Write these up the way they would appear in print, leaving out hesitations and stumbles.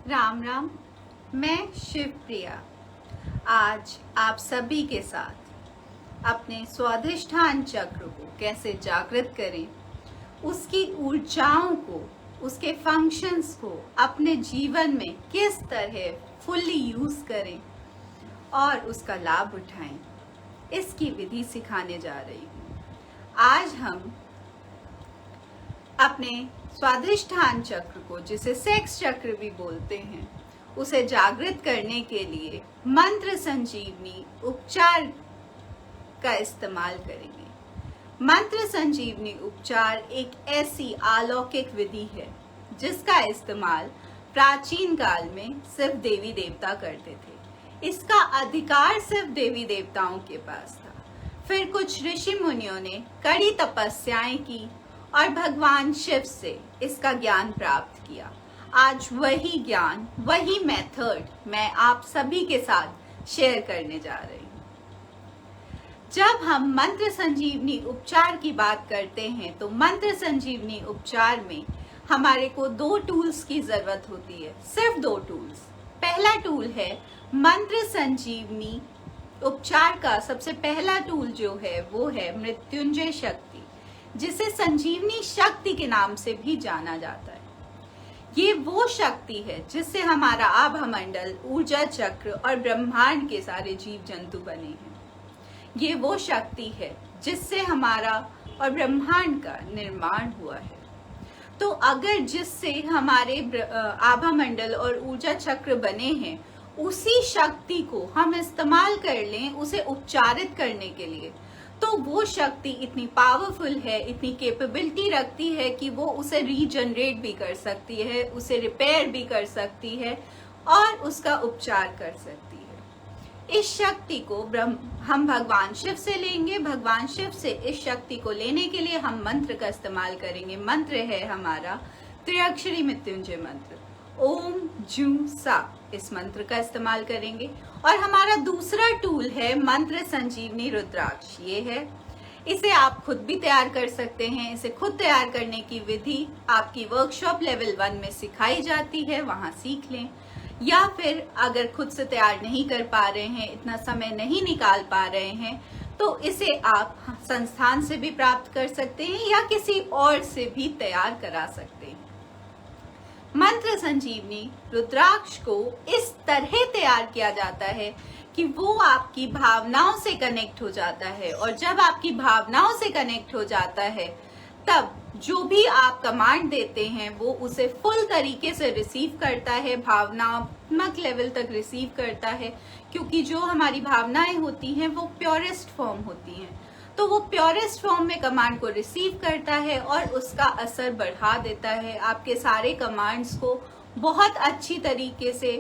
राम राम। मैं शिवप्रिया आज आप सभी के साथ अपने स्वाधिष्ठान चक्र को कैसे जागृत करें, उसकी ऊर्जाओं को, उसके फंक्शंस को अपने जीवन में किस तरह फुल्ली यूज करें और उसका लाभ उठाएं, इसकी विधि सिखाने जा रही हूँ। आज हम अपने स्वाधिष्ठान चक्र को, जिसे सेक्स चक्र भी बोलते हैं, उसे जागृत करने के लिए मंत्र संजीवनी उपचार का इस्तेमाल करेंगे। मंत्र संजीवनी उपचार एक ऐसी अलौकिक विधि है जिसका इस्तेमाल प्राचीन काल में सिर्फ देवी देवता करते थे। इसका अधिकार सिर्फ देवी देवताओं के पास था। फिर कुछ ऋषि मुनियों ने कड़ी तपस्याएं की और भगवान शिव से इसका ज्ञान प्राप्त किया। आज वही ज्ञान, वही मेथड मैं आप सभी के साथ शेयर करने जा रही हूँ। जब हम मंत्र संजीवनी उपचार की बात करते हैं तो मंत्र संजीवनी उपचार में हमारे को 2 टूल्स की जरूरत होती है, सिर्फ 2 टूल्स। पहला टूल है मंत्र संजीवनी उपचार का सबसे पहला टूल जो है वो है मृत्युंजय शक्ति, जिसे संजीवनी शक्ति के नाम से भी जाना जाता है। ये वो शक्ति है जिससे हमारा आभामंडल, ऊर्जा चक्र और ब्रह्मांड के सारे जीव जंतु बने हैं। ये वो शक्ति है जिससे हमारा और ब्रह्मांड का निर्माण हुआ है। तो अगर जिससे हमारे आभामंडल और ऊर्जा चक्र बने हैं, उसी शक्ति को हम इस्तेमाल कर लें उसे उपचारित करने के लिए, तो वो शक्ति इतनी पावरफुल है, इतनी कैपेबिलिटी रखती है कि वो उसे रीजनरेट भी कर सकती है, उसे रिपेयर भी कर सकती है और उसका उपचार कर सकती है। इस शक्ति को हम भगवान शिव से लेंगे। भगवान शिव से इस शक्ति को लेने के लिए हम मंत्र का इस्तेमाल करेंगे। मंत्र है हमारा त्रिअक्षरी मृत्युंजय मंत्र, ओम जू सा। इस मंत्र का इस्तेमाल करेंगे। और हमारा दूसरा टूल है मंत्र संजीवनी रुद्राक्ष। ये है, इसे आप खुद भी तैयार कर सकते हैं। इसे खुद तैयार करने की विधि आपकी वर्कशॉप लेवल 1 में सिखाई जाती है, वहां सीख लें। या फिर अगर खुद से तैयार नहीं कर पा रहे हैं, इतना समय नहीं निकाल पा रहे हैं, तो इसे आप संस्थान से भी प्राप्त कर सकते हैं या किसी और से भी तैयार करा सकते हैं। मंत्र संजीवनी रुद्राक्ष को इस तरह तैयार किया जाता है कि वो आपकी भावनाओं से कनेक्ट हो जाता है, और जब आपकी भावनाओं से कनेक्ट हो जाता है तब जो भी आप कमांड देते हैं वो उसे फुल तरीके से रिसीव करता है, भावनात्मक लेवल तक रिसीव करता है, क्योंकि जो हमारी भावनाएं होती हैं वो प्योरेस्ट फॉर्म होती हैं। तो वो प्योरेस्ट फॉर्म में कमांड को रिसीव करता है और उसका असर बढ़ा देता है, आपके सारे कमांड्स को बहुत अच्छी तरीके से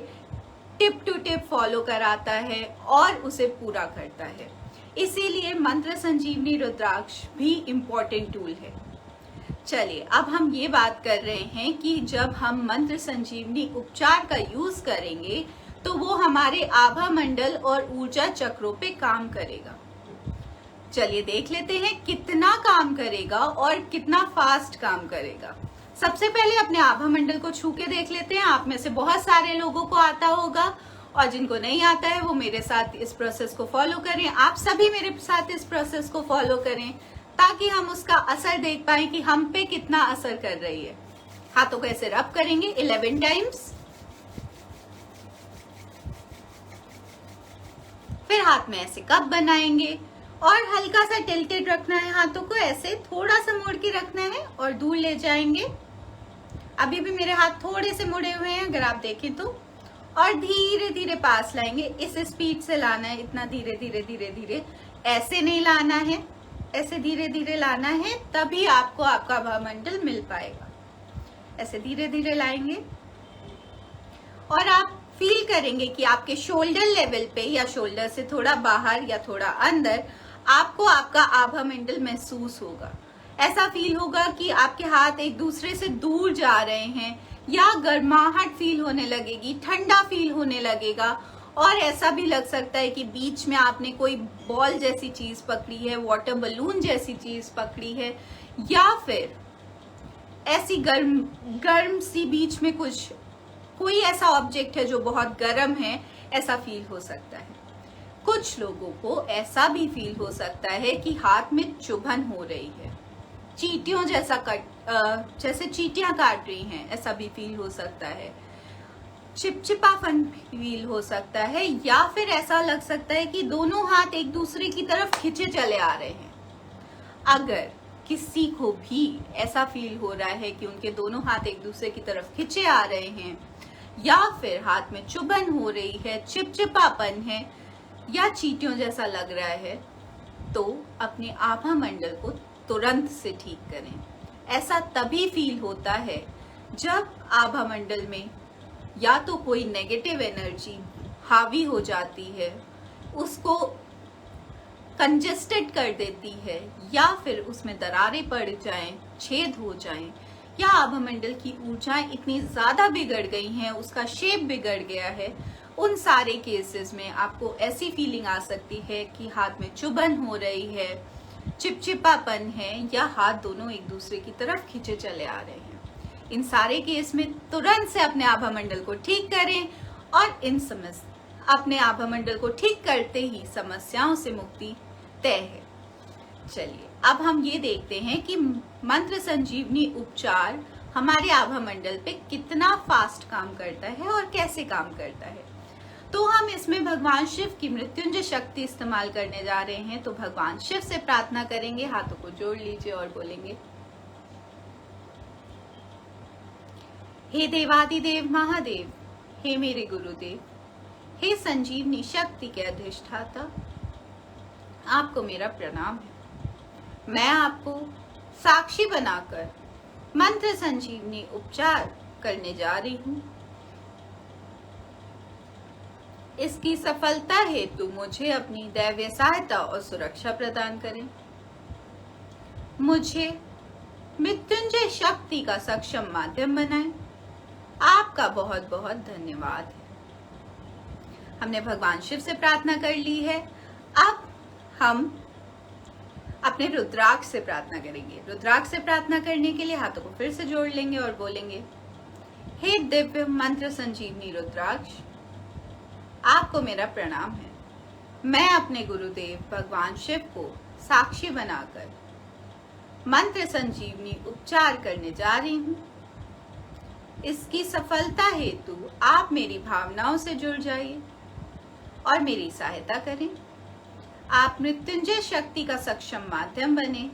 टिप टू टिप फॉलो कराता है और उसे पूरा करता है। इसीलिए मंत्र संजीवनी रुद्राक्ष भी इम्पोर्टेंट टूल है। चलिए, अब हम ये बात कर रहे हैं कि जब हम मंत्र संजीवनी उपचार का यूज करेंगे तो वो हमारे आभामंडल और ऊर्जा चक्रों पे काम करेगा। चलिए देख लेते हैं कितना काम करेगा और कितना फास्ट काम करेगा। सबसे पहले अपने आभामंडल को छू के देख लेते हैं। आप में से बहुत सारे लोगों को आता होगा और जिनको नहीं आता है वो मेरे साथ इस प्रोसेस को फॉलो करें। आप सभी मेरे साथ इस प्रोसेस को फॉलो करें ताकि हम उसका असर देख पाए कि हम पे कितना असर कर रही है। हाथों को ऐसे रब करेंगे 11 टाइम्स, फिर हाथ में ऐसे कप बनाएंगे और हल्का सा टिल्टेड रखना है, हाथों को ऐसे थोड़ा सा मोड़ के रखना है और दूर ले जाएंगे। अभी भी मेरे हाथ थोड़े से मुड़े हुए हैं अगर आप देखें तो, और धीरे धीरे पास लाएंगे। इस स्पीड से लाना है, इतना धीरे धीरे धीरे धीरे, ऐसे नहीं लाना है, ऐसे धीरे धीरे लाना है, तभी आपको आपका आभामंडल मिल पाएगा। ऐसे धीरे धीरे लाएंगे और आप फील करेंगे कि आपके शोल्डर लेवल पे या शोल्डर से थोड़ा बाहर या थोड़ा अंदर आपको आपका आभामंडल महसूस होगा। ऐसा फील होगा कि आपके हाथ एक दूसरे से दूर जा रहे हैं, या गर्माहट फील होने लगेगी, ठंडा फील होने लगेगा, और ऐसा भी लग सकता है कि बीच में आपने कोई बॉल जैसी चीज पकड़ी है, वाटर बलून जैसी चीज पकड़ी है, या फिर ऐसी गर्म सी बीच में कुछ कोई ऐसा ऑब्जेक्ट है जो बहुत गर्म है, ऐसा फील हो सकता है। कुछ लोगों को ऐसा भी फील हो सकता है कि हाथ में चुभन हो रही है, चींटियों जैसे चींटियां काट रही हैं, ऐसा भी फील हो सकता है। चिपचिपापन फील हो सकता है, या फिर ऐसा लग सकता है कि दोनों हाथ एक दूसरे की तरफ खिंचे चले आ रहे हैं। अगर किसी को भी ऐसा फील हो रहा है कि उनके दोनों हाथ एक दूसरे की तरफ खिंचे आ रहे हैं, या फिर हाथ में चुभन हो रही है, चिपचिपापन है, या चींटियों जैसा लग रहा है, तो अपने आभा मंडल को तुरंत से ठीक करें। ऐसा तभी फील होता है जब आभा मंडल में या तो कोई नेगेटिव एनर्जी हावी हो जाती है, उसको कंजेस्टेड कर देती है, या फिर उसमें दरारें पड़ जाएं, छेद हो जाएं, या आभा मंडल की ऊर्जाएं इतनी ज्यादा बिगड़ गई हैं, उसका शेप बिगड़ गया है। उन सारे केसेस में आपको ऐसी फीलिंग आ सकती है कि हाथ में चुभन हो रही है, चिपचिपापन है, या हाथ दोनों एक दूसरे की तरफ खींचे चले आ रहे हैं। इन सारे केस में तुरंत से अपने आभा मंडल को ठीक करें, और अपने आभा मंडल को ठीक करते ही समस्याओं से मुक्ति तय है। चलिए अब हम ये देखते हैं कि मंत्र संजीवनी उपचार हमारे आभा मंडल पे कितना फास्ट काम करता है और कैसे काम करता है। तो हम इसमें भगवान शिव की मृत्युंजय शक्ति इस्तेमाल करने जा रहे हैं। तो भगवान शिव से प्रार्थना करेंगे, हाथों को जोड़ लीजिए और बोलेंगे, हे देवादिदेव महादेव, हे मेरे गुरुदेव, हे संजीवनी शक्ति के अधिष्ठाता, आपको मेरा प्रणाम है। मैं आपको साक्षी बनाकर मंत्र संजीवनी उपचार करने जा रही हूं। इसकी सफलता हेतु मुझे अपनी दैवीय सहायता और सुरक्षा प्रदान करें। मुझे मृत्युंजय शक्ति का सक्षम माध्यम बनाएं। आपका बहुत बहुत धन्यवाद है। हमने भगवान शिव से प्रार्थना कर ली है। अब हम अपने रुद्राक्ष से प्रार्थना करेंगे। रुद्राक्ष से प्रार्थना करने के लिए हाथों को फिर से जोड़ लेंगे और बोलेंगे, हे दिव्य मंत्र संजीवनी रुद्राक्ष, आपको मेरा प्रणाम है। मैं अपने गुरुदेव भगवान शिव को साक्षी बनाकर मंत्र संजीवनी उपचार करने जा रही हूँ। इसकी सफलता हेतु आप मेरी भावनाओं से जुड़ जाइए और मेरी सहायता करें। आप मृत्युंजय शक्ति का सक्षम माध्यम बने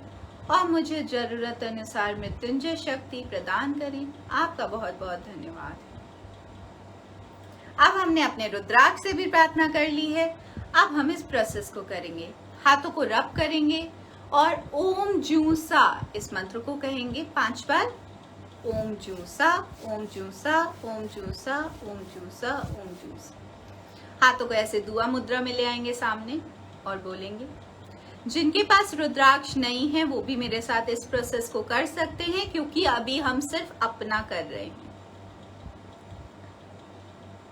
और मुझे जरूरत अनुसार मृत्युंजय शक्ति प्रदान करें। आपका बहुत बहुत धन्यवाद है। अब हमने अपने रुद्राक्ष से भी प्रार्थना कर ली है। अब हम इस प्रोसेस को करेंगे। हाथों को रब करेंगे और ओम जू सा इस मंत्र को कहेंगे 5 बार। ओम जू सा, ओम जू सा, ओम जू सा, ओम जू सा, ओम जू सा। हाथों को ऐसे दुआ मुद्रा में ले आएंगे सामने और बोलेंगे। जिनके पास रुद्राक्ष नहीं है वो भी मेरे साथ इस प्रोसेस को कर सकते हैं, क्योंकि अभी हम सिर्फ अपना कर रहे हैं।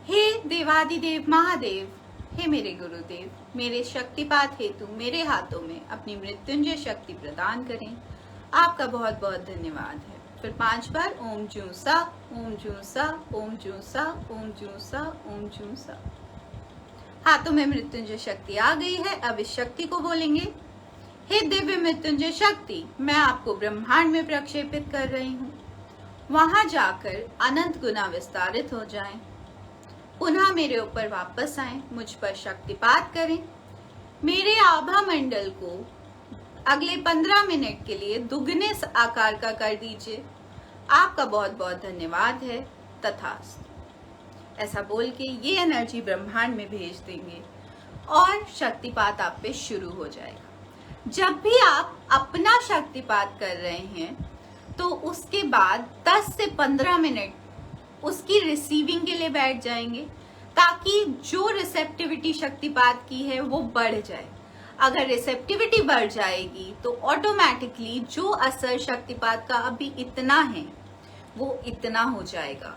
हे देवादिदेव महादेव, हे मेरे गुरुदेव, मेरे शक्तिपात हेतु मेरे हाथों में अपनी मृत्युंजय शक्ति प्रदान करें। आपका बहुत बहुत धन्यवाद है। फिर 5 बार ओम जू सा, ओम जू सा, ओम जू सा, ओम जू सा, ओम जू सा। हाथों में मृत्युंजय शक्ति आ गई है। अब इस शक्ति को बोलेंगे, हे दिव्य मृत्युंजय शक्ति, मैं आपको ब्रह्मांड में प्रक्षेपित कर रही हूँ। वहां जाकर अनंत गुना विस्तारित हो जाएं। पुनः मेरे ऊपर वापस आएं, मुझ पर शक्तिपात करें। मेरे आभा मंडल को अगले 15 मिनट के लिए दुगने आकार का कर दीजिए। आपका बहुत बहुत धन्यवाद है। तथास्तु। ऐसा बोल के ये एनर्जी ब्रह्मांड में भेज देंगे और शक्तिपात आप पे शुरू हो जाएगा। जब भी आप अपना शक्तिपात कर रहे हैं तो उसके बाद 10 से 15 मिनट उसकी रिसीविंग के लिए बैठ जाएंगे, ताकि जो रिसेप्टिविटी शक्तिपात की है वो बढ़ जाए। अगर रिसेप्टिविटी बढ़ जाएगी तो ऑटोमेटिकली जो असर शक्तिपात का अभी इतना है वो इतना हो जाएगा।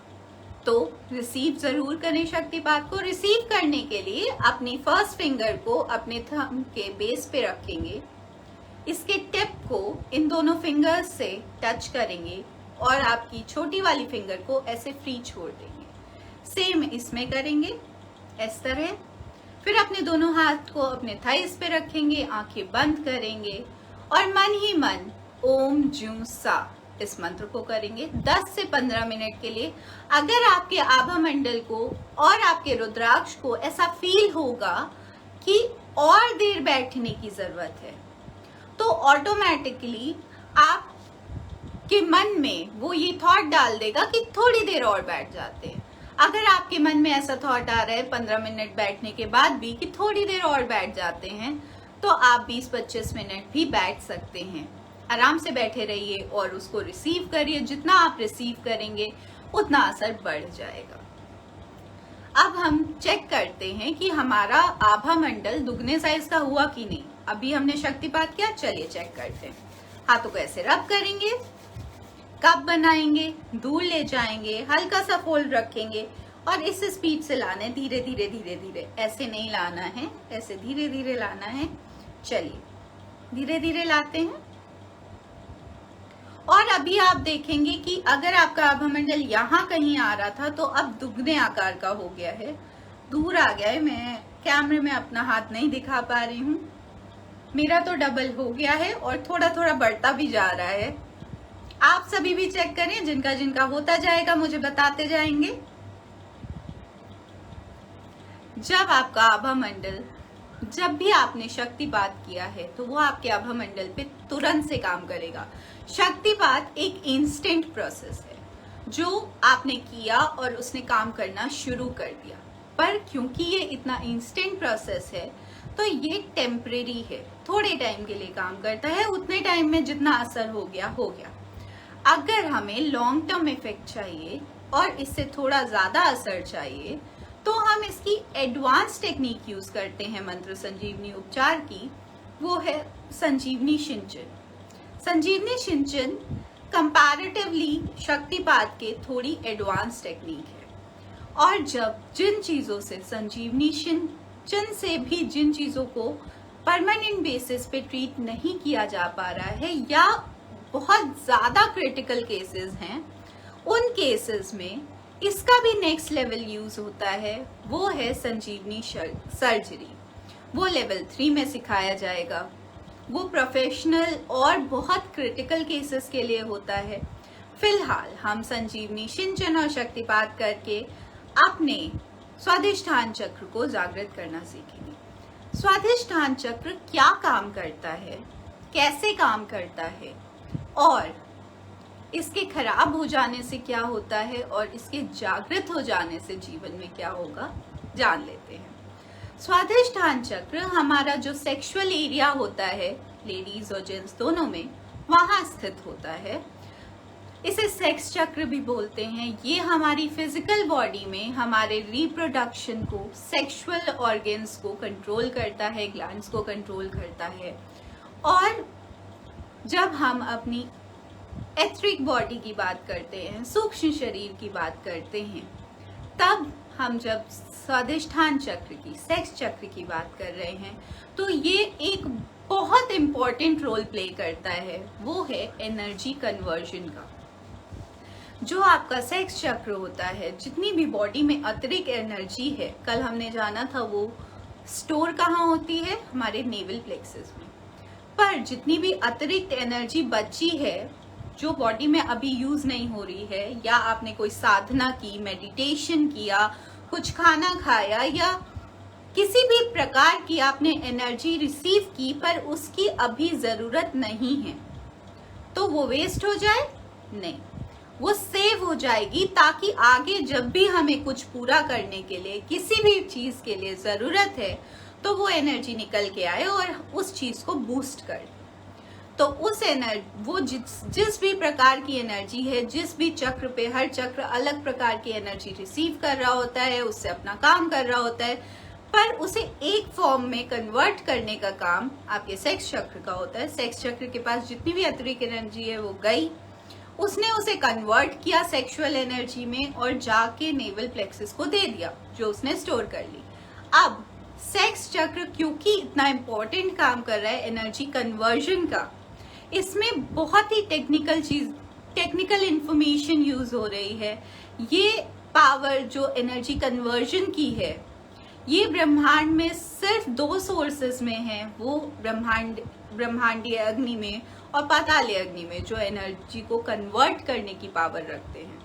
तो रिसीव जरूर करें शक्तिपात को। रिसीव करने के लिए अपनी फर्स्ट फिंगर को अपने थंब के बेस पे रखेंगे। इसके टिप को इन दोनों फिंगर्स से टच करेंगे और आपकी छोटी वाली फिंगर को ऐसे फ्री छोड़ देंगे। सेम इसमें करेंगे इस तरह। फिर अपने दोनों हाथ को अपने थाइस पे रखेंगे, आंखें बंद करेंगे और मन ही मन ओम जू सा इस मंत्र को करेंगे 10 से 15 मिनट के लिए। अगर आपके आभा मंडल को और आपके रुद्राक्ष को ऐसा फील होगा कि और देर बैठने की जरूरत है, तो ऑटोमेटिकली आप के मन में वो ये थॉट डाल देगा कि थोड़ी देर और बैठ जाते हैं। अगर आपके मन में ऐसा थॉट आ रहा है 15 मिनट बैठने के बाद भी कि थोड़ी देर और बैठ जाते हैं, तो आप 20-25 मिनट भी बैठ सकते हैं। आराम से बैठे रहिए और उसको रिसीव करिए। जितना आप रिसीव करेंगे उतना असर बढ़ जाएगा। अब हम चेक करते हैं कि हमारा आभा मंडल दुगने साइज का हुआ कि नहीं। अभी हमने शक्तिपात किया, चलिए चेक करते हैं। हाथों को ऐसे रब करेंगे, कप बनाएंगे, दूर ले जाएंगे, हल्का सा फोल्ड रखेंगे और इस स्पीड से लाना है, धीरे धीरे धीरे धीरे। ऐसे नहीं लाना है, ऐसे धीरे धीरे लाना है। चलिए धीरे धीरे लाते हैं। और अभी आप देखेंगे कि अगर आपका आभा मंडल यहाँ कहीं आ रहा था तो अब दुगने आकार का हो गया है, दूर आ गया है। मैं कैमरे में अपना हाथ नहीं दिखा पा रही हूँ। मेरा तो डबल हो गया है और थोड़ा थोड़ा बढ़ता भी जा रहा है। आप सभी भी चेक करें, जिनका जिनका होता जाएगा मुझे बताते जाएंगे। जब आपका आभा मंडल, जब भी आपने शक्तिपात किया है तो वो आपके आभा मंडल पे तुरंत से काम करेगा। शक्तिपात एक इंस्टेंट प्रोसेस है जो आपने किया और उसने काम करना शुरू कर दिया। पर क्योंकि ये इतना इंस्टेंट प्रोसेस है तो ये टेम्परेरी है, थोड़े टाइम के लिए काम करता है। उतने टाइम में जितना असर हो गया हो गया। अगर हमें लॉन्ग टर्म इफेक्ट चाहिए और इससे थोड़ा ज्यादा असर चाहिए तो हम इसकी एडवांस टेक्निक यूज करते हैं मंत्र संजीवनी उपचार की। वो है संजीवनी सिंचन। संजीवनी सिंचन कंपैरेटिवली शक्तिपात के थोड़ी एडवांस टेक्निक है। और जब जिन चीजों से संजीवनी सिंचन से भी जिन चीजों को परमानेंट बेसिस पे ट्रीट नहीं किया जा पा रहा है या बहुत ज्यादा क्रिटिकल केसेस हैं, उन केसेस में इसका भी नेक्स्ट लेवल यूज होता है। वो है संजीवनी सर्जरी। वो लेवल 3 में सिखाया जाएगा। वो प्रोफेशनल और बहुत क्रिटिकल केसेस के लिए होता है। फिलहाल हम संजीवनी सिंचन और शक्तिपात करके अपने स्वाधिष्ठान चक्र को जागृत करना सीखेंगे। स्वाधिष्ठान चक्र क्या काम करता है, कैसे काम करता है और इसके खराब हो जाने से क्या होता है और इसके जागृत हो जाने से जीवन में क्या होगा, जान लेते हैं। स्वाधिष्ठान चक्र हमारा जो सेक्सुअल एरिया होता है, लेडीज और जेंट्स दोनों में, वहां स्थित होता है। इसे सेक्स चक्र भी बोलते हैं। ये हमारी फिजिकल बॉडी में हमारे रिप्रोडक्शन को, सेक्सुअल ऑर्गन्स को कंट्रोल करता है, ग्लैंड्स को कंट्रोल करता है। और जब हम अपनी एथरिक बॉडी की बात करते हैं, सूक्ष्म शरीर की बात करते हैं, तब हम जब स्वाधिष्ठान चक्र की, सेक्स चक्र की बात कर रहे हैं, तो ये एक बहुत इंपॉर्टेंट रोल प्ले करता है। वो है एनर्जी कन्वर्जन का। जो आपका सेक्स चक्र होता है, जितनी भी बॉडी में अतिरिक्त एनर्जी है, कल हमने जाना था वो स्टोर कहाँ होती है, हमारे नेवल प्लेक्सस में। पर जितनी भी अतिरिक्त एनर्जी बची है जो बॉडी में अभी यूज नहीं हो रही है, या आपने कोई साधना की, मेडिटेशन किया, कुछ खाना खाया या किसी भी प्रकार की आपने एनर्जी रिसीव की पर उसकी अभी जरूरत नहीं है, तो वो वेस्ट हो जाए? नहीं, वो सेव हो जाएगी ताकि आगे जब भी हमें कुछ पूरा करने के लिए, किसी भी चीज के लिए जरूरत है, तो वो एनर्जी निकल के आए और उस चीज को बूस्ट करे। तो उस एनर्जी, वो जिस भी प्रकार की एनर्जी है, जिस भी चक्र पे, हर चक्र अलग प्रकार की एनर्जी रिसीव कर रहा होता है, उससे अपना काम कर रहा होता है, पर उसे एक फॉर्म में कन्वर्ट करने का काम आपके सेक्स चक्र का होता है। सेक्स चक्र के पास जितनी भी अतिरिक्त एनर्जी है वो गई, उसने उसे कन्वर्ट किया सेक्सुअल एनर्जी में और जाके नेवल प्लेक्सस को दे दिया जो उसने स्टोर कर ली। अब सेक्स चक्र क्योंकि इतना इम्पोर्टेंट काम कर रहा है एनर्जी कन्वर्जन का, इसमें बहुत ही टेक्निकल इंफॉर्मेशन यूज हो रही है। ये पावर जो एनर्जी कन्वर्जन की है, ये ब्रह्मांड में सिर्फ 2 सोर्सेस में है, वो ब्रह्मांडीय अग्नि में और पातालीय अग्नि में, जो एनर्जी को कन्वर्ट करने की पावर रखते हैं।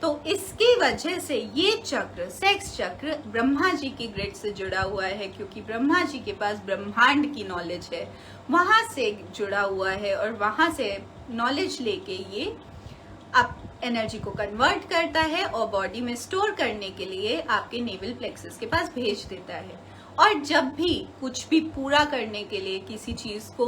तो इसकी वजह से ये चक्र, सेक्स चक्र, ब्रह्मा जी की ग्रिड से जुड़ा हुआ है, क्योंकि ब्रह्मा जी के पास ब्रह्मांड की नॉलेज है, वहां से जुड़ा हुआ है और वहां से नॉलेज लेके ये अब एनर्जी को कन्वर्ट करता है और बॉडी में स्टोर करने के लिए आपके नेवल प्लेक्सस के पास भेज देता है। और जब भी कुछ भी पूरा करने के लिए, किसी चीज को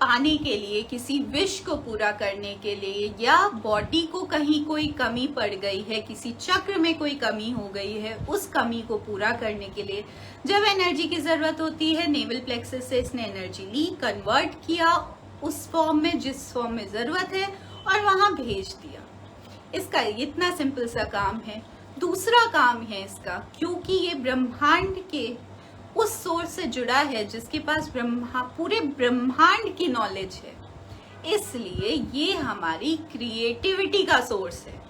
पाने के लिए, किसी विश को पूरा करने के लिए, या बॉडी को कहीं कोई कमी पड़ गई है, किसी चक्र में कोई कमी हो गई है, उस कमी को पूरा करने के लिए जब एनर्जी की जरूरत होती है, नेवल प्लेक्सस से इसने एनर्जी ली, कन्वर्ट किया उस फॉर्म में जिस फॉर्म में जरूरत है और वहां भेज दिया। इसका इतना सिंपल सा काम है। दूसरा काम है इसका, क्योंकि ये ब्रह्मांड के उस सोर्स से जुड़ा है जिसके पास पूरे ब्रह्मांड की नॉलेज है, इसलिए ये हमारी क्रिएटिविटी का सोर्स है।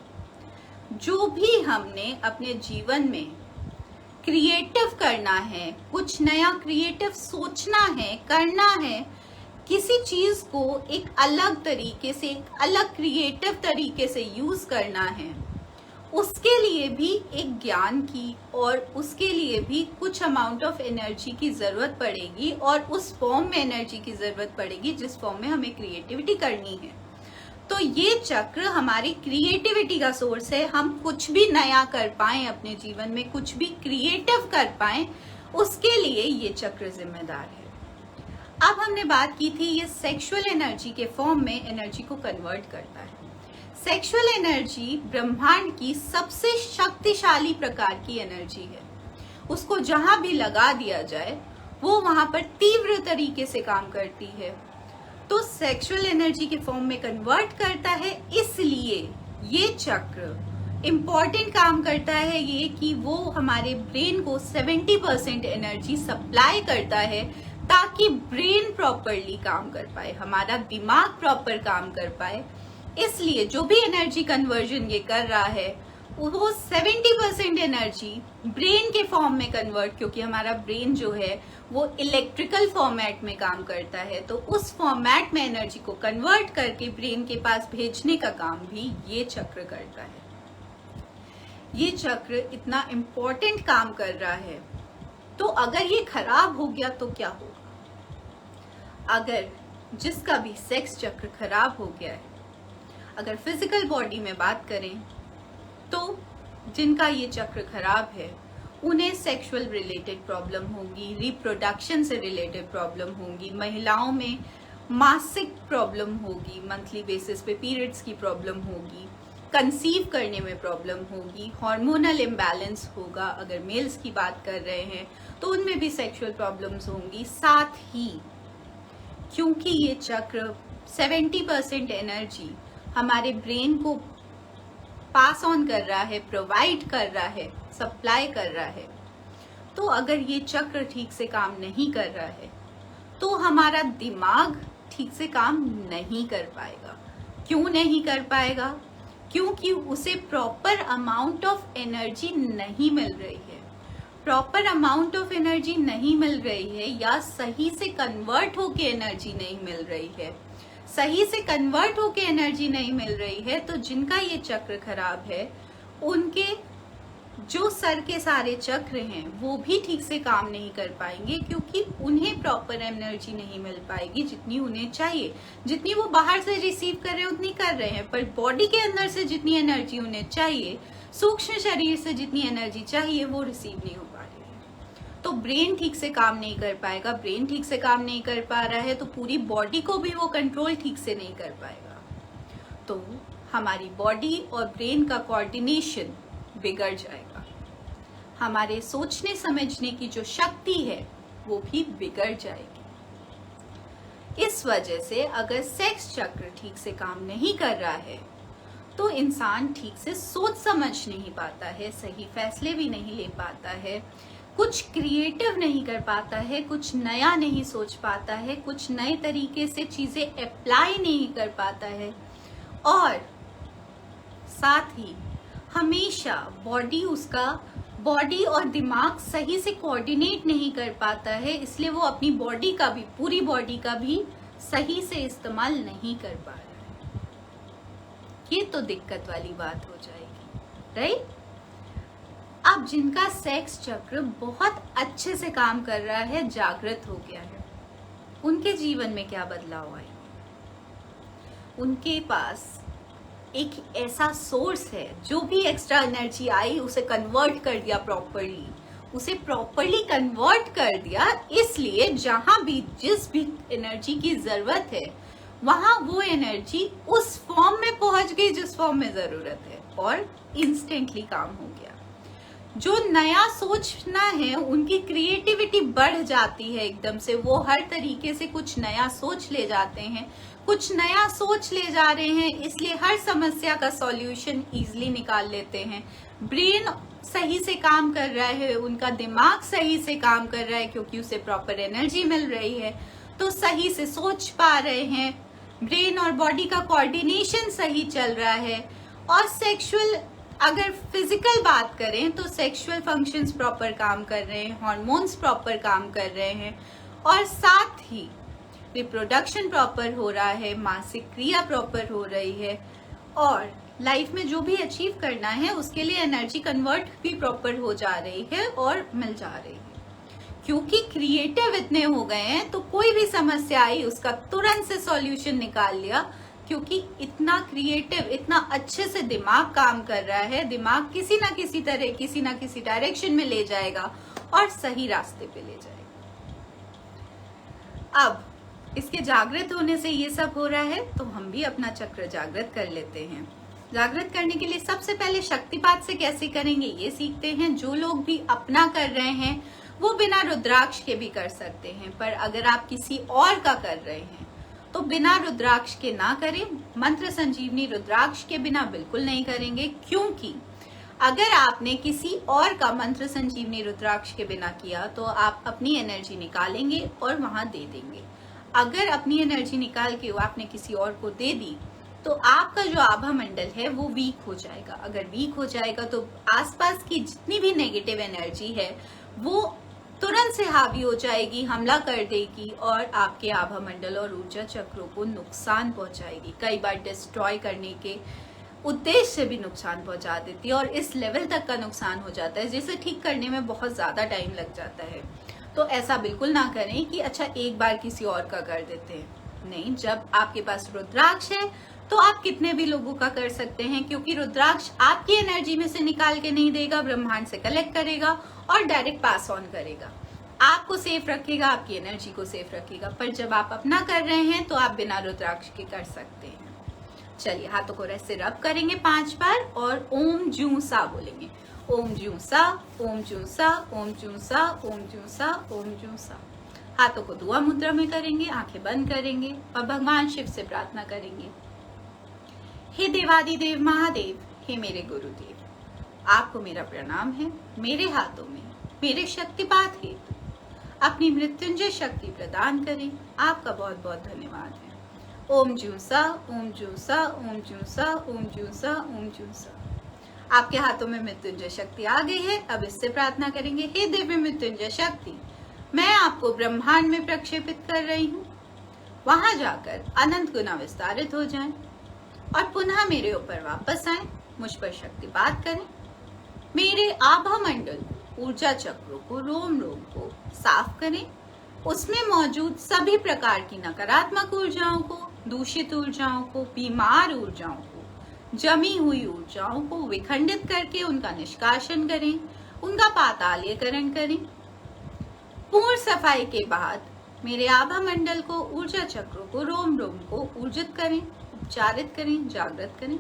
जो भी हमने अपने जीवन में क्रिएटिव करना है, कुछ नया क्रिएटिव सोचना है, करना है, किसी चीज को एक अलग तरीके से, एक अलग क्रिएटिव तरीके से यूज करना है, उसके लिए भी एक ज्ञान की और उसके लिए भी कुछ अमाउंट ऑफ एनर्जी की जरूरत पड़ेगी और उस फॉर्म में एनर्जी की जरूरत पड़ेगी जिस फॉर्म में हमें क्रिएटिविटी करनी है। तो ये चक्र हमारी क्रिएटिविटी का सोर्स है। हम कुछ भी नया कर पाएं अपने जीवन में, कुछ भी क्रिएटिव कर पाएं, उसके लिए ये चक्र जिम्मेदार है। अब हमने बात की थी ये सेक्सुअल एनर्जी के फॉर्म में एनर्जी को कन्वर्ट करता है। सेक्सुअल एनर्जी ब्रह्मांड की सबसे शक्तिशाली प्रकार की एनर्जी है। उसको जहां भी लगा दिया जाए वो वहां पर तीव्र तरीके से काम करती है। तो सेक्सुअल एनर्जी के फॉर्म में कन्वर्ट करता है, इसलिए ये चक्र इम्पॉर्टेंट काम करता है ये कि वो हमारे ब्रेन को 70% एनर्जी सप्लाई करता है ताकि ब्रेन प्रॉपरली काम कर पाए, हमारा दिमाग प्रॉपर काम कर पाए। इसलिए जो भी एनर्जी कन्वर्जन ये कर रहा है वो 70% एनर्जी ब्रेन के फॉर्म में कन्वर्ट, क्योंकि हमारा ब्रेन जो है वो इलेक्ट्रिकल फॉर्मेट में काम करता है, तो उस फॉर्मेट में एनर्जी को कन्वर्ट करके ब्रेन के पास भेजने का काम भी ये चक्र करता है। ये चक्र इतना इम्पोर्टेंट काम कर रहा है, तो अगर ये खराब हो गया तो क्या होगा? अगर जिसका भी सेक्स चक्र खराब हो गया है, अगर फिजिकल बॉडी में बात करें तो जिनका ये चक्र खराब है उन्हें सेक्सुअल रिलेटेड प्रॉब्लम होगी, रिप्रोडक्शन से रिलेटेड प्रॉब्लम होगी, महिलाओं में मासिक प्रॉब्लम होगी, मंथली बेसिस पे पीरियड्स की प्रॉब्लम होगी, कंसीव करने में प्रॉब्लम होगी, हार्मोनल इम्बैलेंस होगा। अगर मेल्स की बात कर रहे हैं तो उनमें भी सेक्सुअल प्रॉब्लम्स होंगी। साथ ही क्योंकि ये चक्र 70% एनर्जी हमारे ब्रेन को पास ऑन कर रहा है, प्रोवाइड कर रहा है, सप्लाई कर रहा है, तो अगर ये चक्र ठीक से काम नहीं कर रहा है तो हमारा दिमाग ठीक से काम नहीं कर पाएगा। क्यों नहीं कर पाएगा? क्योंकि उसे प्रॉपर अमाउंट ऑफ एनर्जी नहीं मिल रही है। प्रॉपर अमाउंट ऑफ एनर्जी नहीं मिल रही है या सही से कन्वर्ट होके एनर्जी नहीं मिल रही है। सही से कन्वर्ट होके एनर्जी नहीं मिल रही है तो जिनका ये चक्र खराब है उनके जो सर के सारे चक्र हैं वो भी ठीक से काम नहीं कर पाएंगे, क्योंकि उन्हें प्रॉपर एनर्जी नहीं मिल पाएगी जितनी उन्हें चाहिए। जितनी वो बाहर से रिसीव कर रहे हैं उतनी कर रहे हैं, पर बॉडी के अंदर से जितनी एनर्जी उन्हें चाहिए, सूक्ष्म शरीर से जितनी एनर्जी चाहिए, वो रिसीव नहीं हो पा रही है। तो ब्रेन ठीक से काम नहीं कर पाएगा। ब्रेन ठीक से काम नहीं कर पा रहा है तो पूरी बॉडी को भी वो कंट्रोल ठीक से नहीं कर पाएगा। तो हमारी बॉडी और ब्रेन का कोऑर्डिनेशन बिगड़ जाएगा। हमारे सोचने समझने की जो शक्ति है वो भी बिगड़ जाएगी। इस वजह से अगर सेक्स चक्र ठीक से काम नहीं कर रहा है तो इंसान ठीक से सोच समझ नहीं पाता है, सही फैसले भी नहीं ले पाता है, कुछ क्रिएटिव नहीं कर पाता है, कुछ नया नहीं सोच पाता है, कुछ नए तरीके से चीजें अप्लाई नहीं कर पाता है, और साथ ही हमेशा बॉडी और दिमाग सही से कोऑर्डिनेट नहीं कर पाता है, इसलिए वो अपनी पूरी बॉडी का भी सही से इस्तेमाल नहीं कर पा रहा है। ये तो दिक्कत वाली बात हो जाएगी, राइट? अब जिनका सेक्स चक्र बहुत अच्छे से काम कर रहा है, जागृत हो गया है, उनके जीवन में क्या बदलाव आए? उनके पास एक ऐसा सोर्स है, जो भी एक्स्ट्रा एनर्जी आई उसे कन्वर्ट कर दिया इसलिए जहां भी जिस भी एनर्जी की जरूरत है वहां वो एनर्जी उस फॉर्म में पहुंच गई जिस फॉर्म में जरूरत है, और इंस्टेंटली काम हो गया। जो नया सोचना है, उनकी क्रिएटिविटी बढ़ जाती है एकदम से, वो हर तरीके से कुछ नया सोच ले जाते हैं, कुछ नया सोच ले जा रहे हैं, इसलिए हर समस्या का सॉल्यूशन इजीली निकाल लेते हैं। ब्रेन सही से काम कर रहा है, उनका दिमाग सही से काम कर रहा है क्योंकि उसे प्रॉपर एनर्जी मिल रही है, तो सही से सोच पा रहे हैं, ब्रेन और बॉडी का कोऑर्डिनेशन सही चल रहा है। और अगर फिजिकल बात करें तो सेक्सुअल फंक्शंस प्रॉपर काम कर रहे हैं, हार्मोन्स प्रॉपर काम कर रहे हैं, और साथ ही रिप्रोडक्शन प्रॉपर हो रहा है, मासिक क्रिया प्रॉपर हो रही है, और लाइफ में जो भी अचीव करना है उसके लिए एनर्जी कन्वर्ट भी प्रॉपर हो जा रही है और मिल जा रही है। क्योंकि क्रिएटिव इतने हो गए हैं तो कोई भी समस्या आई उसका तुरंत से सॉल्यूशन निकाल लिया, क्योंकि इतना क्रिएटिव, इतना अच्छे से दिमाग काम कर रहा है। दिमाग किसी ना किसी तरह, किसी ना किसी डायरेक्शन में ले जाएगा और सही रास्ते पे ले जाएगा। अब इसके जागृत होने से ये सब हो रहा है, तो हम भी अपना चक्र जागृत कर लेते हैं। जागृत करने के लिए सबसे पहले शक्तिपात से कैसे करेंगे ये सीखते हैं। जो लोग भी अपना कर रहे हैं वो बिना रुद्राक्ष के भी कर सकते हैं, पर अगर आप किसी और का कर रहे हैं तो बिना रुद्राक्ष के ना करें। मंत्र संजीवनी रुद्राक्ष के बिना बिल्कुल नहीं करेंगे, क्योंकि अगर आपने किसी और का मंत्र संजीवनी रुद्राक्ष के बिना किया तो आप अपनी एनर्जी निकालेंगे और वहां दे देंगे। अगर अपनी एनर्जी निकाल के आपने किसी और को दे दी तो आपका जो आभा मंडल है वो वीक हो जाएगा। अगर वीक हो जाएगा तो आसपास की जितनी भी नेगेटिव एनर्जी है वो तुरंत से हावी हो जाएगी, हमला कर देगी और आपके आभा मंडल और ऊर्जा चक्रों को नुकसान पहुंचाएगी। कई बार डिस्ट्रॉय करने के उद्देश्य से भी नुकसान पहुंचा देती है, और इस लेवल तक का नुकसान हो जाता है जिसे ठीक करने में बहुत ज्यादा टाइम लग जाता है। तो ऐसा बिल्कुल ना करें कि अच्छा एक बार किसी और का कर देते हैं। नहीं, जब आपके पास रुद्राक्ष है तो आप कितने भी लोगों का कर सकते हैं, क्योंकि रुद्राक्ष आपकी एनर्जी में से निकाल के नहीं देगा, ब्रह्मांड से कलेक्ट करेगा और डायरेक्ट पास ऑन करेगा, आपको सेफ रखेगा, आपकी एनर्जी को सेफ रखेगा। पर जब आप अपना कर रहे हैं तो आप बिना रुद्राक्ष के कर सकते हैं। चलिए हाथों को ऐसे रब करेंगे 5 बार और ओम जू सा बोलेंगे। ओम जू सा, ओम जू सा, ओम जू सा, ओम जू सा, ओम जू सा। हाथों को दुआ मुद्रा में करेंगे, आंखें बंद करेंगे और भगवान शिव से प्रार्थना करेंगे। हे देवादिदेव महादेव, हे मेरे गुरुदेव, आपको मेरा प्रणाम है। मेरे हाथों में मेरे शक्तिपात हेतु अपनी मृत्युंजय शक्ति प्रदान करें। आपका बहुत बहुत धन्यवाद है। ओम जू सा, ओम जू सा, ओम जू सा, ओम जू सा, ओम जू सा। आपके हाथों में मृत्युंजय शक्ति आ गई है। अब इससे प्रार्थना करेंगे, हे दिव्य मृत्युंजय शक्ति, मैं आपको ब्रह्मांड में प्रक्षेपित कर रही हूँ। वहां जाकर अनंत गुना विस्तारित हो जाएं और पुनः मेरे ऊपर वापस आए, मुझ पर शक्तिपात करें। मेरे आभा मंडल ऊर्जा चक्रों को, रोम रोम को साफ करें। उसमें मौजूद सभी प्रकार की नकारात्मक ऊर्जाओं को, दूषित ऊर्जाओं को, बीमार ऊर्जाओं को, जमी हुई ऊर्जाओं को विखंडित करके उनका निष्कासन करें, उनका पातालीकरण करें। पूर्ण सफाई के बाद मेरे आभा मंडल को, ऊर्जा चक्रों को, रोम रोम को ऊर्जित करें, उपचारित करें, जागृत करें।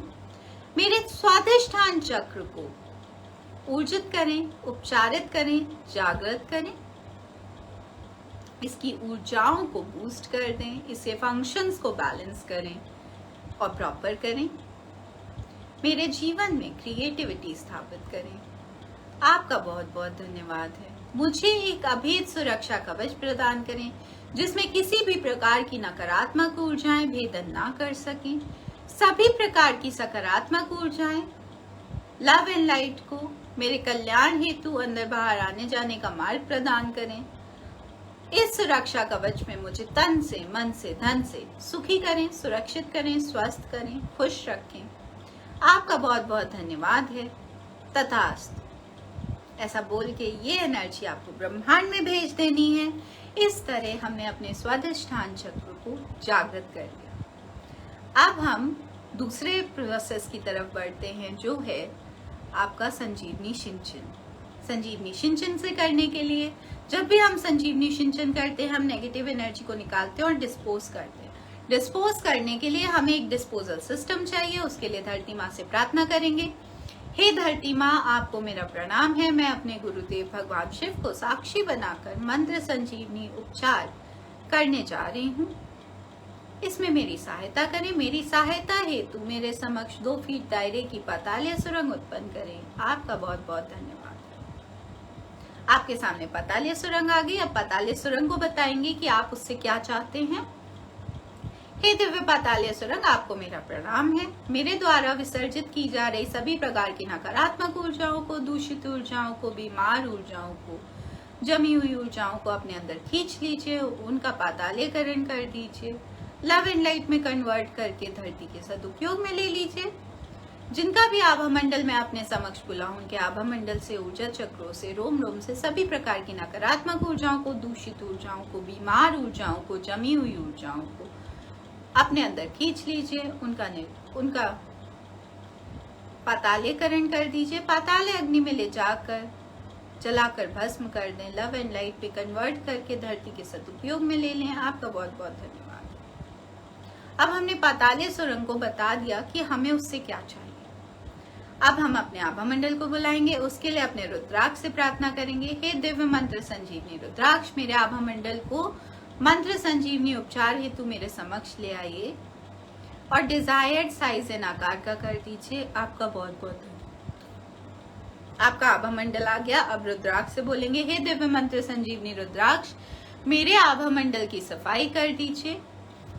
मेरे स्वाधिष्ठान चक्र को ऊर्जित करें, उपचारित करें, जागृत करें। इसकी ऊर्जाओं को बूस्ट कर दें, इसके फंक्शंस को बैलेंस करें और प्रॉपर करें। मेरे जीवन में क्रिएटिविटी स्थापित करें। आपका बहुत बहुत धन्यवाद है। मुझे एक अभेद सुरक्षा कवच प्रदान करें जिसमें किसी भी प्रकार की नकारात्मक ऊर्जाएं भेदन ना कर सकें। सभी प्रकार की सकारात्मक ऊर्जाएं लव एंड लाइट को मेरे कल्याण हेतु अंदर बाहर आने जाने का मार्ग प्रदान करें। इस सुरक्षा कवच में मुझे तन से, मन से, धन से सुखी करें, सुरक्षित करें, स्वस्थ करें, खुश रखें। आपका बहुत बहुत धन्यवाद है। तथास्तु। ऐसा बोल के ये एनर्जी आपको ब्रह्मांड में भेज देनी है। इस तरह हमने अपने स्वाधिष्ठान चक्र को जागृत कर लिया। अब हम दूसरे प्रोसेस की तरफ बढ़ते हैं, जो है आपका संजीवनी सिंचन। संजीवनी सिंचन से करने के लिए, जब भी हम संजीवनी सिंचन करते हैं, हम नेगेटिव एनर्जी को निकालते हैं और डिस्पोज करते हैं। डिस्पोज करने के लिए हमें एक डिस्पोजल सिस्टम चाहिए। उसके लिए धरती माँ से प्रार्थना करेंगे। हे धरती माँ, आपको मेरा प्रणाम है। मैं अपने गुरुदेव भगवान शिव को साक्षी बनाकर मंत्र संजीवनी उपचार करने जा रही हूँ। इसमें मेरी सहायता करें। मेरी सहायता हेतु मेरे समक्ष 2 फीट दायरे की पातालीय सुरंग उत्पन्न करें। आपका बहुत बहुत धन्यवाद। आपके सामने पातालीय सुरंग आ गई। अब पातालीय सुरंग को बताएंगे कि आप उससे क्या चाहते हैं। हे दिव्य पातालीय सुरंग, आपको मेरा प्रणाम है। मेरे द्वारा विसर्जित की जा रही सभी प्रकार की नकारात्मक ऊर्जाओं को, दूषित ऊर्जाओं को, बीमार ऊर्जाओं को, जमी हुई ऊर्जाओं को अपने अंदर खींच लीजिए। उनका पातालीयकरण कर दीजिए। लव एंड लाइट में कन्वर्ट करके धरती के सदुपयोग में ले लीजिए। जिनका भी आभा मंडल मैं अपने समक्ष बुलाऊं, उनके आभा मंडल से, ऊर्जा चक्रों से, रोम रोम से सभी प्रकार की नकारात्मक ऊर्जाओं को, दूषित ऊर्जाओं को, बीमार ऊर्जाओं को, जमी हुई ऊर्जाओं को अपने अंदर खींच लीजिए। उनका पातालीकरण कर दीजिए। पाताल अग्नि में ले जाकर जलाकर भस्म कर दें। लव एंड लाइट पे कन्वर्ट करके धरती के सदुपयोग में ले लें। आपका बहुत बहुत धन्यवाद। अब हमने पातालीय सुरंग को बता दिया कि हमें उससे क्या चाहिए। अब हम अपने आभा मंडल को बुलाएंगे। उसके लिए अपने रुद्राक्ष से प्रार्थना करेंगे। हे दिव्य मंत्र संजीवनी रुद्राक्ष, मेरे आभा मंडल को मंत्र संजीवनी उपचार हेतु मेरे समक्ष ले आइए और डिजायर्ड साइज एंड आकार का कर दीजिए। आपका बहुत बहुत धन्यवाद। आपका आभा मंडल आ गया। अब रुद्राक्ष से बोलेंगे, हे दिव्य मंत्र संजीवनी रुद्राक्ष, मेरे आभा मंडल की सफाई कर दीजिए।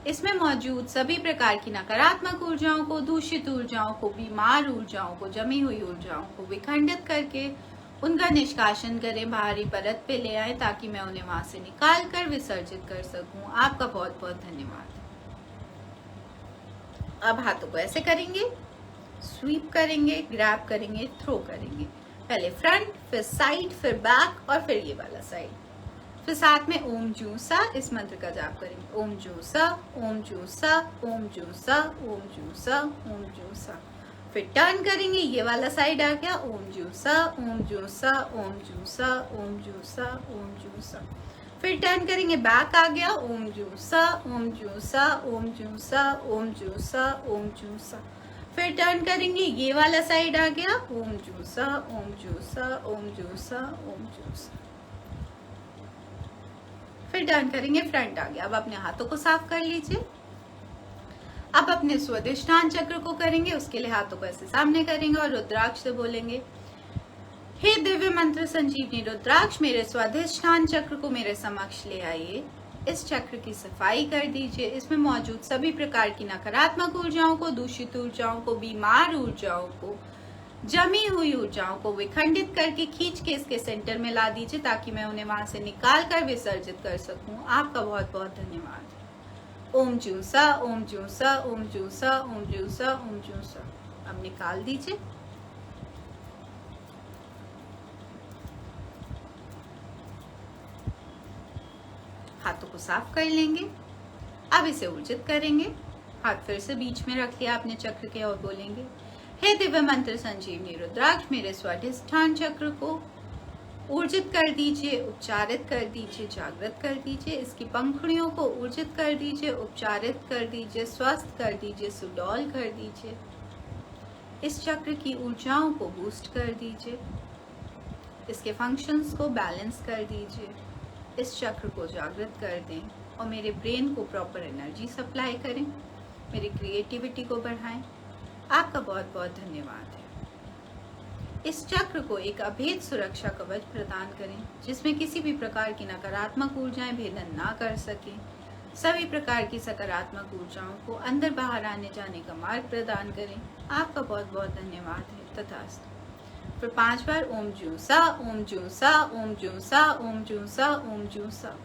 इसमें मौजूद सभी प्रकार की नकारात्मक ऊर्जाओं को, दूषित ऊर्जाओं को, बीमार ऊर्जाओं को, जमी हुई ऊर्जाओं को विखंडित करके उनका निष्कासन करें, बाहरी परत पे ले आए ताकि मैं उन्हें वहां से निकाल कर विसर्जित कर सकूं। आपका बहुत बहुत धन्यवाद। अब हाथों को ऐसे करेंगे, स्वीप करेंगे, ग्रैब करेंगे, थ्रो करेंगे। पहले फ्रंट, फिर साइड, फिर बैक और फिर ये वाला साइड। फिर साथ में ओम जूसा इस मंत्र का जाप करेंगे। ओम जूसा, ओम जूसा, ओम जूसा, ओम जूसा, ओम जूसा। फिर टर्न करेंगे, ये वाला साइड आ गया। ओम जूसा, ओम जूसा, ओम जूसा, ओम जूसा, ओम जूसा। फिर टर्न करेंगे, बैक आ गया। ओम जूसा, ओम जूसा, ओम जूसा, ओम जूसा, ओम जूसा। फिर टर्न करेंगे, ये वाला साइड आ गया। ओम जूसा, ओम जूसा, ओम जूसा, ओम जूसा। फिर टर्न करेंगे, फ्रंट आ गया। अब अपने हाथों को साफ कर लीजिए। अब अपने स्वाधिष्ठान चक्र को करेंगे। उसके लिए हाथों को ऐसे सामने करेंगे और रुद्राक्ष से बोलेंगे, हे दिव्य मंत्र संजीवनी रुद्राक्ष, मेरे स्वाधिष्ठान चक्र को मेरे समक्ष ले आइए। इस चक्र की सफाई कर दीजिए। इसमें मौजूद सभी प्रकार की नकारात्मक ऊर्जाओं को, दूषित ऊर्जाओं को, बीमार ऊर्जाओं को, जमी हुई ऊर्जाओं को विखंडित करके खींच के इसके सेंटर में ला दीजिए ताकि मैं उन्हें वहां से निकाल कर विसर्जित कर सकूं। आपका बहुत बहुत धन्यवाद। ओम जूसा, ओम जूसा, ओम जूसा, ओम जूसा, ओम जूसा। अब निकाल दीजिए। हाथों को साफ कर लेंगे। अब इसे ऊर्जित करेंगे। हाथ फिर से बीच में रख लिया अपने चक्र के और बोलेंगे, हे दिव्य मंत्र संजीवनी रुद्राक्ष, मेरे स्वाधिष्ठान चक्र को ऊर्जित कर दीजिए, उपचारित कर दीजिए, जागृत कर दीजिए। इसकी पंखुड़ियों को ऊर्जित कर दीजिए, उपचारित कर दीजिए, स्वस्थ कर दीजिए, सुडौल कर दीजिए। इस चक्र की ऊर्जाओं को बूस्ट कर दीजिए। इसके फंक्शंस को बैलेंस कर दीजिए। इस चक्र को जागृत कर दें और मेरे ब्रेन को प्रॉपर एनर्जी सप्लाई करें, मेरी क्रिएटिविटी को बढ़ाएं। आपका बहुत बहुत धन्यवाद है। इस चक्र को एक अभेद सुरक्षा कवच प्रदान करें जिसमें किसी भी प्रकार की नकारात्मक ऊर्जाएं भेदन ना कर सकें। सभी प्रकार की सकारात्मक ऊर्जाओं को अंदर बाहर आने जाने का मार्ग प्रदान करें। आपका बहुत बहुत धन्यवाद है। तथास्तु। फिर 5 बार ओम जू सा, ओम जू सा, ओम जू सा, ओम जू सा, ओम जू सा।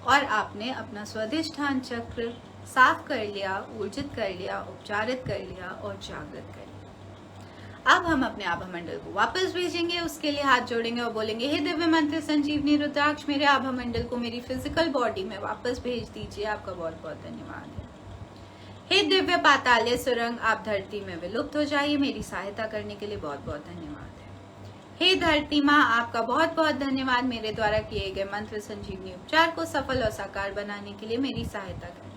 और आपने अपना स्वाधिष्ठान चक्र साफ कर लिया, ऊर्जित कर लिया, उपचारित कर लिया और जागृत कर लिया। अब हम अपने आभा मंडल को वापस भेजेंगे। उसके लिए हाथ जोड़ेंगे और बोलेंगे, हे दिव्य मंत्र संजीवनी रुद्राक्ष, मेरे आभा मंडल को मेरी फिजिकल बॉडी में वापस भेज दीजिए। आपका बहुत बहुत धन्यवाद है। हे दिव्य पाताल्य सुरंग, आप धरती में विलुप्त हो जाइए। मेरी सहायता करने के लिए बहुत बहुत धन्यवाद है। हे धरती माँ, आपका बहुत बहुत धन्यवाद मेरे द्वारा किए गए मंत्र संजीवनी उपचार को सफल और साकार बनाने के लिए मेरी सहायता करने।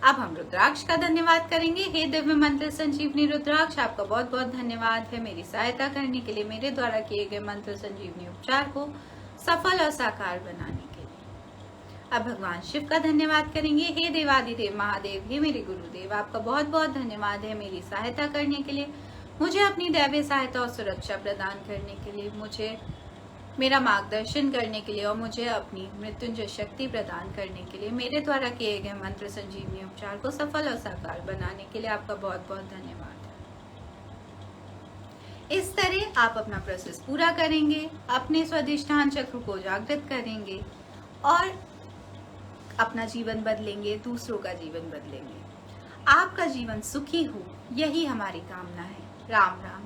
अब हम रुद्राक्ष का धन्यवाद करेंगे। हे दिव्य मंत्र संजीवनी रुद्राक्ष, आपका बहुत बहुत धन्यवाद है मेरी सहायता करने के लिए, मेरे द्वारा किए गए मंत्र संजीवनी उपचार को सफल और साकार बनाने के लिए। अब भगवान शिव का धन्यवाद करेंगे। हे देवादिदेव महादेव, हे मेरे गुरुदेव, आपका बहुत बहुत धन्यवाद है मेरी सहायता करने के लिए, मुझे अपनी दैवीय सहायता और सुरक्षा प्रदान करने के लिए, मुझे मेरा मार्गदर्शन करने के लिए और मुझे अपनी मृत्युंजय शक्ति प्रदान करने के लिए, मेरे द्वारा किए गए मंत्र संजीवनी उपचार को सफल और साकार बनाने के लिए आपका बहुत बहुत धन्यवाद है। इस तरह आप अपना प्रोसेस पूरा करेंगे, अपने स्वाधिष्ठान चक्र को जागृत करेंगे और अपना जीवन बदलेंगे, दूसरों का जीवन बदलेंगे। आपका जीवन सुखी हो, यही हमारी कामना है। राम राम।